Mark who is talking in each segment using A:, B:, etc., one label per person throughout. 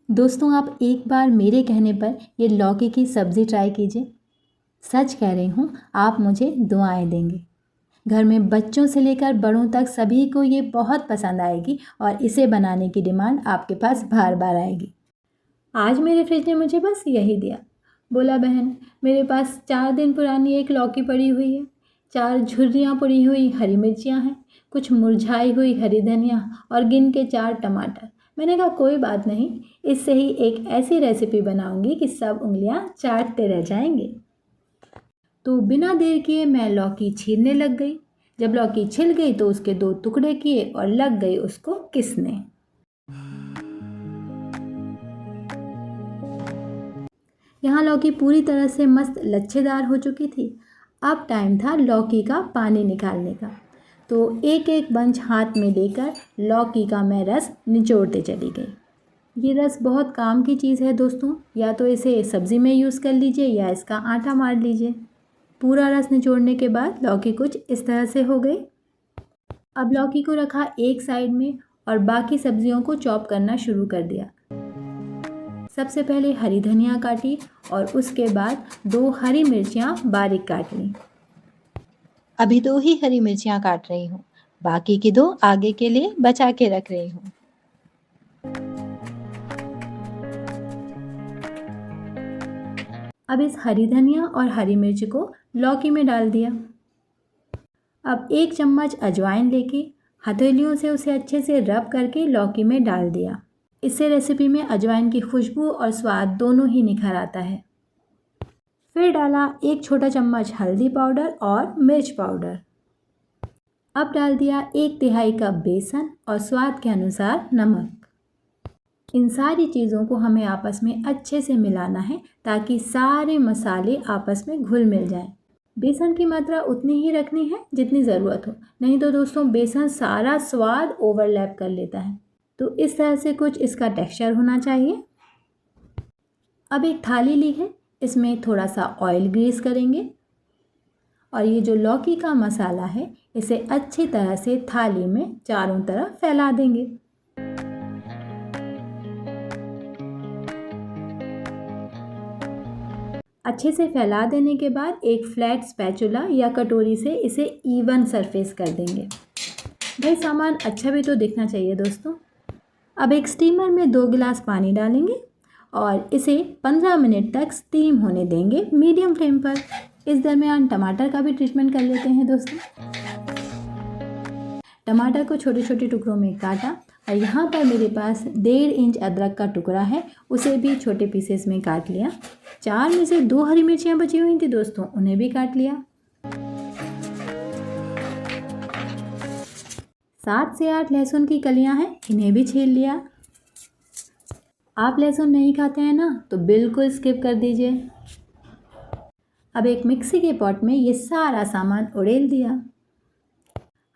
A: दोस्तों, आप एक बार मेरे कहने पर ये लौकी की सब्ज़ी ट्राई कीजिए। सच कह रही हूँ, आप मुझे दुआएं देंगे। घर में बच्चों से लेकर बड़ों तक सभी को ये बहुत पसंद आएगी और इसे बनाने की डिमांड आपके पास बार बार आएगी। आज मेरे फ्रिज ने मुझे बस यही दिया। बोला, बहन, मेरे पास 4 दिन पुरानी एक लौकी पड़ी हुई है, 4 झुर्रियाँ पड़ी हुई हरी मिर्चियाँ हैं, कुछ मुरझाई हुई हरी धनिया और गिन के 4 टमाटर। मैंने कहा कोई बात नहीं, इससे ही एक ऐसी रेसिपी बनाऊंगी कि सब उंगलियां चाटते रह जाएंगे। तो बिना देर किए मैं लौकी छीलने लग गई। जब लौकी छिल गई तो उसके 2 टुकड़े किए और लग गई उसको किसने। यहाँ लौकी पूरी तरह से मस्त लच्छेदार हो चुकी थी। अब टाइम था लौकी का पानी निकालने का। तो एक एक बंच हाथ में लेकर लौकी का मैं रस निचोड़ते चली गई। ये रस बहुत काम की चीज़ है दोस्तों, या तो इसे सब्ज़ी में यूज़ कर लीजिए या इसका आटा मार लीजिए। पूरा रस निचोड़ने के बाद लौकी कुछ इस तरह से हो गई। अब लौकी को रखा एक साइड में और बाकी सब्जियों को चॉप करना शुरू कर दिया। सबसे पहले हरी धनिया काटी और उसके बाद 2 हरी मिर्चियाँ बारीक काट ली।
B: अभी 2 ही हरी मिर्चियाँ काट रही हूँ, बाकी की 2 आगे के लिए बचा के रख रही हूँ।
A: अब इस हरी धनिया और हरी मिर्च को लौकी में डाल दिया। अब 1 चम्मच अजवाइन लेके हथेलियों से उसे अच्छे से रब करके लौकी में डाल दिया। इससे रेसिपी में अजवाइन की खुशबू और स्वाद दोनों ही निखर आता है। फिर डाला 1 छोटा चम्मच हल्दी पाउडर और मिर्च पाउडर। अब डाल दिया 1/3 कप बेसन और स्वाद के अनुसार नमक। इन सारी चीज़ों को हमें आपस में अच्छे से मिलाना है ताकि सारे मसाले आपस में घुल मिल जाएं। बेसन की मात्रा उतनी ही रखनी है जितनी ज़रूरत हो, नहीं तो दोस्तों बेसन सारा स्वाद ओवरलैप कर लेता है। तो इस तरह से कुछ इसका टेक्सचर होना चाहिए। अब एक थाली ली है, इसमें थोड़ा सा ऑयल ग्रीस करेंगे और ये जो लौकी का मसाला है इसे अच्छी तरह से थाली में चारों तरफ फैला देंगे। अच्छे से फैला देने के बाद एक फ्लैट स्पैचुला या कटोरी से इसे इवन सरफेस कर देंगे। भाई सामान अच्छा भी तो दिखना चाहिए दोस्तों। अब एक स्टीमर में 2 गिलास पानी डालेंगे और इसे 15 मिनट तक स्टीम होने देंगे मीडियम फ्लेम पर। इस दरमियान टमाटर का भी ट्रीटमेंट कर लेते हैं दोस्तों। टमाटर को छोटे छोटे टुकड़ों में काटा और यहाँ पर मेरे पास 1.5 इंच अदरक का टुकड़ा है, उसे भी छोटे पीसेस में काट लिया। 4 में से 2 हरी मिर्चियाँ बची हुई थी दोस्तों, उन्हें भी काट लिया। 7 से 8 लहसुन की कलियाँ हैं, इन्हें भी छील लिया। आप लहसुन नहीं खाते हैं ना, तो बिल्कुल स्किप कर दीजिए। अब एक मिक्सी के पॉट में ये सारा सामान उड़ेल दिया।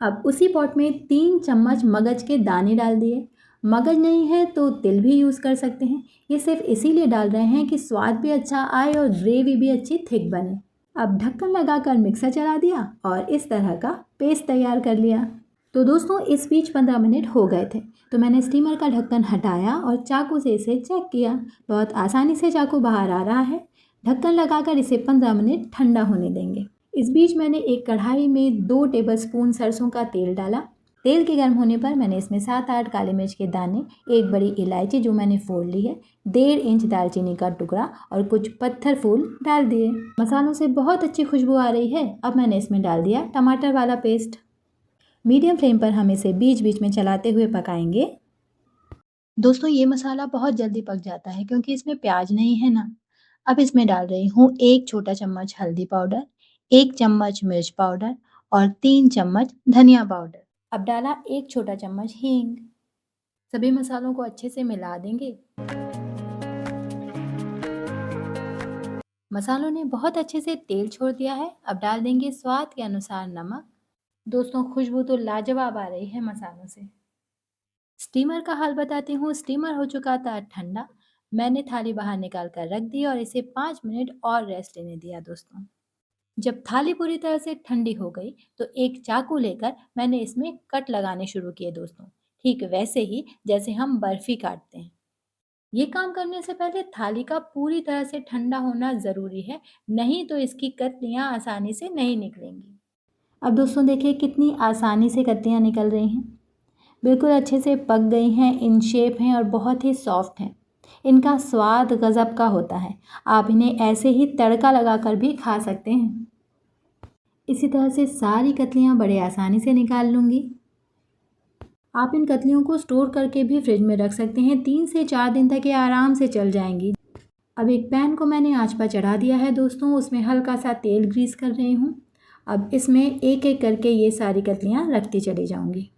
A: अब उसी पॉट में 3 चम्मच मगज के दाने डाल दिए। मगज नहीं है तो तिल भी यूज़ कर सकते हैं। ये सिर्फ इसीलिए डाल रहे हैं कि स्वाद भी अच्छा आए और ग्रेवी भी अच्छी थिक बने। अब ढक्कन लगाकर मिक्सर चला दिया और इस तरह का पेस्ट तैयार कर लिया। तो दोस्तों इस बीच 15 मिनट हो गए थे, तो मैंने स्टीमर का ढक्कन हटाया और चाकू से इसे चेक किया। बहुत आसानी से चाकू बाहर आ रहा है। ढक्कन लगाकर इसे 15 मिनट ठंडा होने देंगे। इस बीच मैंने एक कढ़ाई में 2 टेबलस्पून सरसों का तेल डाला। तेल के गर्म होने पर मैंने इसमें 7-8 काली मिर्च के दाने, एक बड़ी इलायची जो मैंने फोड़ ली है, 1.5 इंच दालचीनी का टुकड़ा और कुछ पत्थर फूल डाल दिए। मसालों से बहुत अच्छी खुशबू आ रही है। अब मैंने इसमें डाल दिया टमाटर वाला पेस्ट। मीडियम फ्लेम पर हम इसे बीच बीच में चलाते हुए पकाएंगे।
B: दोस्तों ये मसाला बहुत जल्दी पक जाता है क्योंकि इसमें प्याज नहीं है ना। अब इसमें डाल रही हूँ 1 छोटा चम्मच हल्दी पाउडर, 1 चम्मच मिर्च पाउडर और 3 चम्मच धनिया पाउडर।
A: अब डाला 1 छोटा चम्मच हींग। सभी मसालों को अच्छे से मिला देंगे। मसालों ने बहुत अच्छे से तेल छोड़ दिया है। अब डाल देंगे स्वाद के अनुसार नमक। दोस्तों खुशबू तो लाजवाब आ रही है मसालों से। स्टीमर का हाल बताती हूँ। स्टीमर हो चुका था ठंडा। मैंने थाली बाहर निकाल कर रख दी और इसे 5 मिनट और रेस्ट लेने दिया दोस्तों। जब थाली पूरी तरह से ठंडी हो गई तो एक चाकू लेकर मैंने इसमें कट लगाने शुरू किए दोस्तों, ठीक वैसे ही जैसे हम बर्फी काटते हैं। ये काम करने से पहले थाली का पूरी तरह से ठंडा होना ज़रूरी है, नहीं तो इसकी कतलियाँ आसानी से नहीं निकलेंगी। अब दोस्तों देखिए कितनी आसानी से कतलियाँ निकल रही हैं। बिल्कुल अच्छे से पक गई हैं, इन शेप हैं और बहुत ही सॉफ्ट हैं। इनका स्वाद गज़ब का होता है। आप इन्हें ऐसे ही तड़का लगाकर भी खा सकते हैं। इसी तरह से सारी कतलियाँ बड़े आसानी से निकाल लूँगी। आप इन कतलियों को स्टोर करके भी फ्रिज में रख सकते हैं, 3 से 4 दिन तक ये आराम से चल जाएंगी। अब एक पैन को मैंने आंच पर चढ़ा दिया है दोस्तों, उसमें हल्का सा तेल ग्रीस कर रही हूँ। अब इसमें एक एक करके ये सारी कतलियाँ रखती चली जाऊँगी।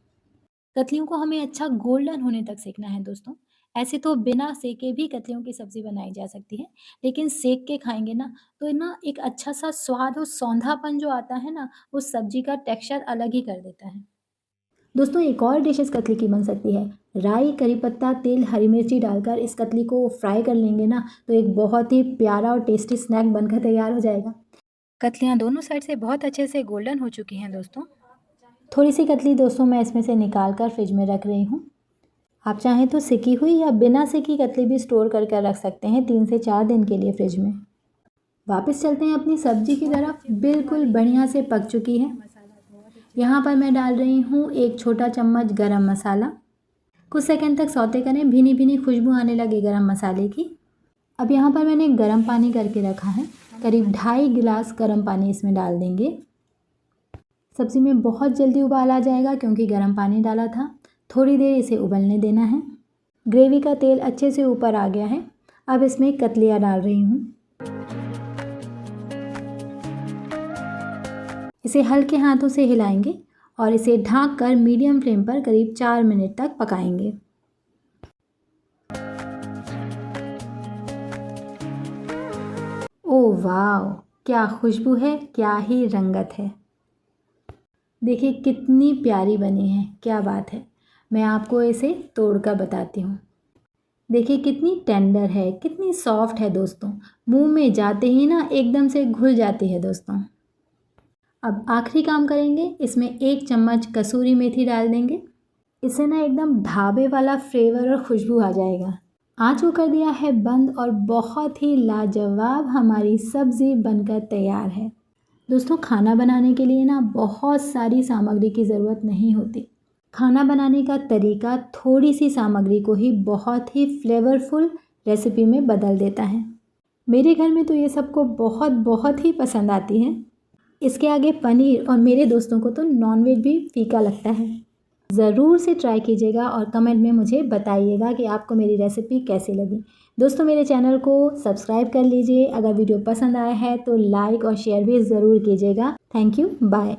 A: कतलियों को हमें अच्छा गोल्डन होने तक सेकना है दोस्तों। ऐसे तो बिना सेके भी कतलियों की सब्ज़ी बनाई जा सकती है, लेकिन सेक के खाएँगे ना तो ना एक अच्छा सा स्वाद और सौंधापन जो आता है ना, उस सब्ज़ी का टेक्सचर अलग ही कर देता है। दोस्तों एक और डिश इस कतली की बन सकती है। राई, करी पत्ता, तेल, हरी मिर्ची डालकर इस कतली को फ्राई कर लेंगे ना तो एक बहुत ही प्यारा और टेस्टी स्नैक बनकर तैयार हो जाएगा। कतलियाँ दोनों साइड से बहुत अच्छे से गोल्डन हो चुकी हैं दोस्तों। थोड़ी सी कतली दोस्तों मैं इसमें से निकाल कर फ्रिज में रख रही हूँ। आप चाहें तो सिकी हुई या बिना सिकी कतली भी स्टोर करके रख सकते हैं 3 से 4 दिन के लिए फ्रिज में। वापस चलते हैं अपनी सब्जी की तरफ। बिल्कुल बढ़िया से पक चुकी है। यहाँ पर मैं डाल रही हूँ 1 छोटा चम्मच गरम मसाला। कुछ सेकंड तक सौते करें, भीनी भीनी खुशबू आने लगे गरम मसाले की। अब यहाँ पर मैंने गरम पानी करके रखा है, करीब 2.5 गिलास गरम पानी इसमें डाल देंगे। सब्ज़ी में बहुत जल्दी उबाल आ जाएगा क्योंकि गरम पानी डाला था। थोड़ी देर इसे उबलने देना है। ग्रेवी का तेल अच्छे से ऊपर आ गया है। अब इसमें कतलियाँ डाल रही हूँ। इसे हल्के हाथों से हिलाएंगे और इसे ढक कर मीडियम फ्लेम पर करीब 4 मिनट तक पकाएंगे। ओह वाह, क्या खुशबू है, क्या ही रंगत है। देखिए कितनी प्यारी बनी है, क्या बात है। मैं आपको इसे तोड़कर बताती हूँ। देखिए कितनी टेंडर है, कितनी सॉफ्ट है दोस्तों। मुंह में जाते ही ना एकदम से घुल जाती है दोस्तों। अब आखिरी काम करेंगे, इसमें 1 चम्मच कसूरी मेथी डाल देंगे। इससे ना एकदम ढाबे वाला फ्लेवर और खुशबू आ जाएगा। आँच को कर दिया है बंद और बहुत ही लाजवाब हमारी सब्ज़ी बनकर तैयार है। दोस्तों खाना बनाने के लिए ना बहुत सारी सामग्री की ज़रूरत नहीं होती। खाना बनाने का तरीका थोड़ी सी सामग्री को ही बहुत ही फ्लेवरफुल रेसिपी में बदल देता है। मेरे घर में तो ये सबको बहुत बहुत ही पसंद आती है। इसके आगे पनीर और मेरे दोस्तों को तो नॉनवेज भी फीका लगता है। ज़रूर से ट्राई कीजिएगा और कमेंट में मुझे बताइएगा कि आपको मेरी रेसिपी कैसी लगी। दोस्तों मेरे चैनल को सब्सक्राइब कर लीजिए। अगर वीडियो पसंद आया है तो लाइक और शेयर भी ज़रूर कीजिएगा। Thank you, bye.